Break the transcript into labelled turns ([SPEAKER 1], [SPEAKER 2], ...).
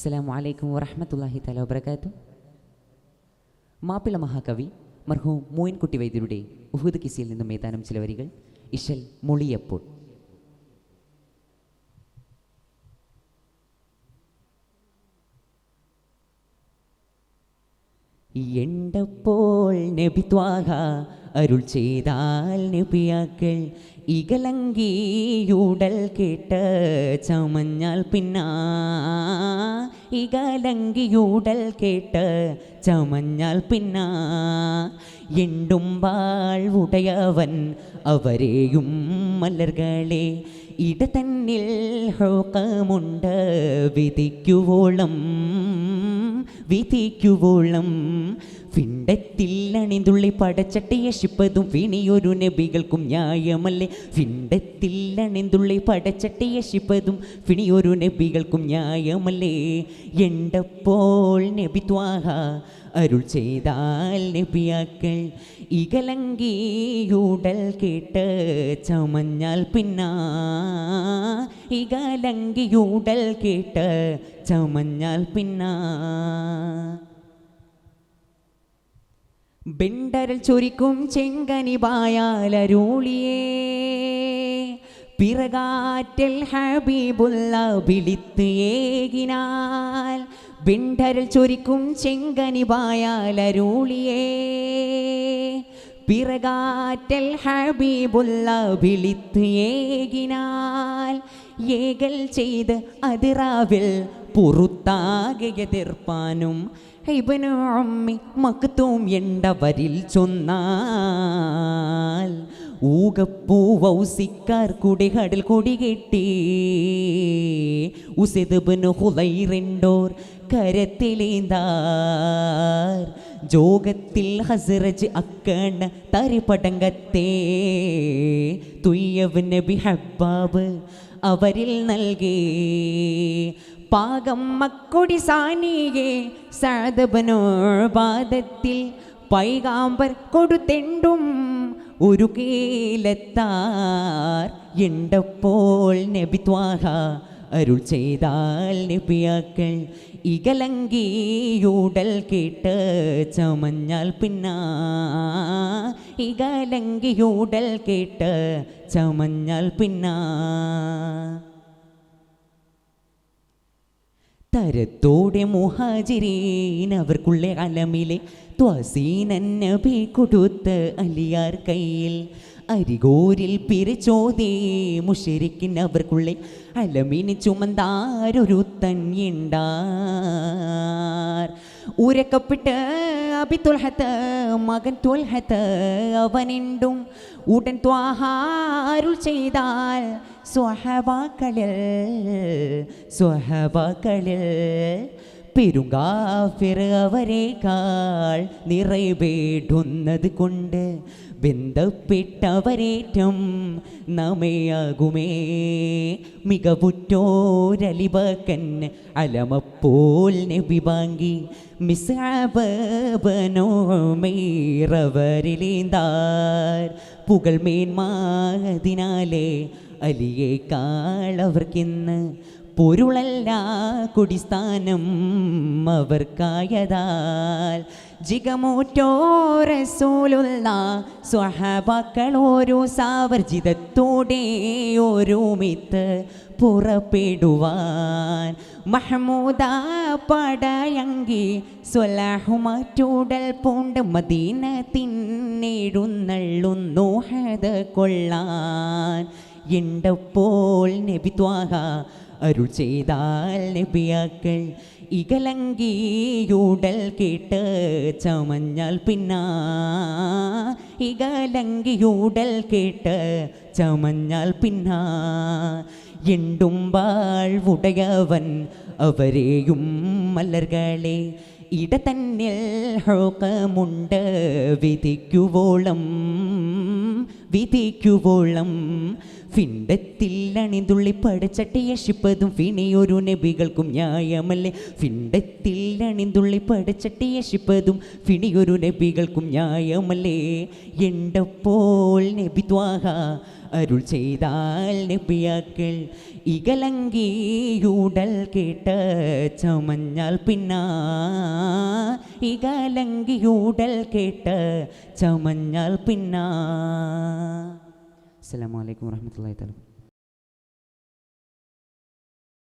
[SPEAKER 1] അസ്സലാമു അലൈക്കും വറഹ്മത്തുള്ളാഹി തആല വബറകാതുഹു. മാപ്പിള മഹാകവി മർഹൂം മോയിൻകുട്ടി വൈദ്യരുടെ ഉഹുദ് കിസിയിൽ നിന്നും ഏതാനും ചില വരികൾ. ഇശൽ മൊളിയപ്പോൾ. എണ്ടപ്പോൾ നബി ത്വാഹ അരുൾ ചെയ്താൽ നബിയാക്കൾ ഇകലങ്കിയൂടൽ കേട്ട് ചമഞ്ഞാൽ പിന്നാ ഇകലങ്കിയൂടൽ കേട്ട് ചമഞ്ഞാൽ പിന്നാ എണ്ടുമ്പാൾ ഉടയവൻ അവരെയും മലർകളെ ഇടതന്നിൽ ഹോക്കമുണ്ട് വിധിക്കുവോളം ഫിണ്ടത്തിൽ അണിന്തുള്ളി പടച്ചട്ടിയ ശിപ്പതും ഫിണിയൊരു നബികൾക്കും ന്യായമല്ലേ. ഫിണ്ടത്തിൽ അണിന്തുള്ളി പടച്ചട്ടിയ ശിപ്പതും ഫിണിയൊരു നബികൾക്കും ന്യായമല്ലേ. എണ്ടപ്പോൾ നബി ത്വാഹ അരുൾ ചെയ്താൽ നബിയാക്കൾ ഇകലങ്കിയൂടൽ കേട്ട് ചമഞ്ഞാൽ പിന്നാ ഇകലങ്കിയൂടൽ കേട്ട് ചമഞ്ഞാൽ പിന്നാ ബെണ്ടരൽ ചൊരിക്കും ചെങ്കനി പായാലരുളിയേ പിറകാറ്റൽ ഹബീബുള്ള വിളിത്ത് ഏകിനാൽ ബെണ്ടരൽ ചൊരിക്കും ചെങ്കനി പായാലരുളിയേ പിറകാറ്റൽ ഹബീബുള്ള വിളിത്ത് ഏകിനാൽ ഏകൽ ചെയ്ത് അതിറാവിൽ പുറത്താകെ എതിർപ്പാനും ഇബ്നു ഉമ്മി മക്തൂം എണ്ടവരിൽ ചൊന്നാൽ ഊകപ്പൂവൗസിക്കാർ കുടികടൽ കൊടികെട്ടി ഉസൈദ് ഇബ്നു ഹുദൈറിൻഡോർ കരത്തിലേന്താർ ജോഗത്തിൽ ഹസ്റജ് അക്കണ തരിപടങ്കത്തെ തുയ്യവ് നബി ഹബ്ബാബ് അവരിൽ നൽകി പാകം മക്കൊടി സാനിയെ സഅദബനോബാദത്തിൽ പൈഗാമ്പർ കൊടുത്തെണ്ടും ഒരു കേലെത്താർ എണ്ടപ്പോൾ നബി ത്വാഹ അരുൾ ചെയ്താൽ നബിയാക്കൾ ഇകലങ്കിയൂടൽ കേട്ട് ചമഞ്ഞാൽ പിന്നാ ഇകലങ്കിയൂടൽ കേട്ട് ചമഞ്ഞാൽ പിന്നാ തരത്തോടെ മുഹാജിരീൻ അവർക്കുള്ള അലമിലെ ത്വസീനൻ നബി കൊടുത്ത് അലിയാർ കയ്യിൽ അരികോരിൽ പിരിച്ചോതേ മുശരിക്കിൻ അവർക്കുള്ള അലമിന് ചുമന്താരൊരു തന്നിണ്ടാർ ഉരക്കപ്പെട്ട് അബി തുൽഹത്ത് മകൻ തുൽഹത്ത് അവനെണ്ടും ഉടൻ ത്വാഹാരുൾ ചെയ്താൽ സ്വഹബാക്കളിൽ പെരുങ്കാഫിർ അവരേക്കാൾ നിറവേടുന്നത് കൊണ്ട് ബന്ധപ്പെട്ടവരേറ്റം നമ്മയാകുമേ മികവുറ്റോരലിബക്കൻ അലമപ്പോൾ നബി ബാങ്കി മിസ്അബനോമേറവരിലേന്താർ പുകൾ മേന്മാതിനാലേ അലിയേക്കാൾ അവർക്കിന്ന് പൊരുളല്ല കുടിസ്ഥാനം അവർക്കായതാൽ ജിഗമൂറ്റോ റസൂലുള്ള സ്വഹാബാക്കൾ ഓരോ സാവർജിതത്തോടെ ഒരുമിത്ത് പുറപ്പെടുവാൻ മഹ്മൂദ പടയങ്കി സ്വലാഹുമാറ്റൂടൽ പൂണ്ട് മദീന തിന്നെഴുന്നള്ളുന്നു ഹദ കൊള്ളാൻ എണ്ടപ്പോൾ നബി ത്വാഹ അരുൾ ചെയ്താൽ നബിയാക്കൾ ഇകലങ്കിയൂടൽ കേട്ട് ചമഞ്ഞാൽ പിന്നാ ഇകലങ്കിയൂടൽ കേട്ട് ചമഞ്ഞാൽ പിന്നാ എണ്ടുമ്പാൾ ഉടയവൻ അവരെയും മലർകളെ ഇടതന്നിൽ ഹോക്കമുണ്ട് വിധിക്കുവോളം ഫിണ്ടത്തിൽ അണിതുള്ളി പടച്ചട്ടിയെ ശിപ്പതും ഫിണിയൊരു നബികൾക്കും ന്യായമല്ലേ. ഫിണ്ടത്തിൽ അണിതുള്ളി പടച്ചട്ടിയെ ശിപ്പതും ഫിണിയൊരു നബികൾക്കും ന്യായമല്ലേ. എണ്ടപ്പോൾ നബി ത്വാഹ അരുൾ ചെയ്താൽ നബിയാക്കൾ ഇകലങ്കിയൂടൽ കേട്ട് ചമഞ്ഞാൽ പിന്നാ. ഇകലങ്കിയൂടൽ കേട്ട് ചമഞ്ഞാൽ പിന്നാ. അസ്സലാമു അലൈക്കും വറഹ്മത്തുള്ളാഹി തആല.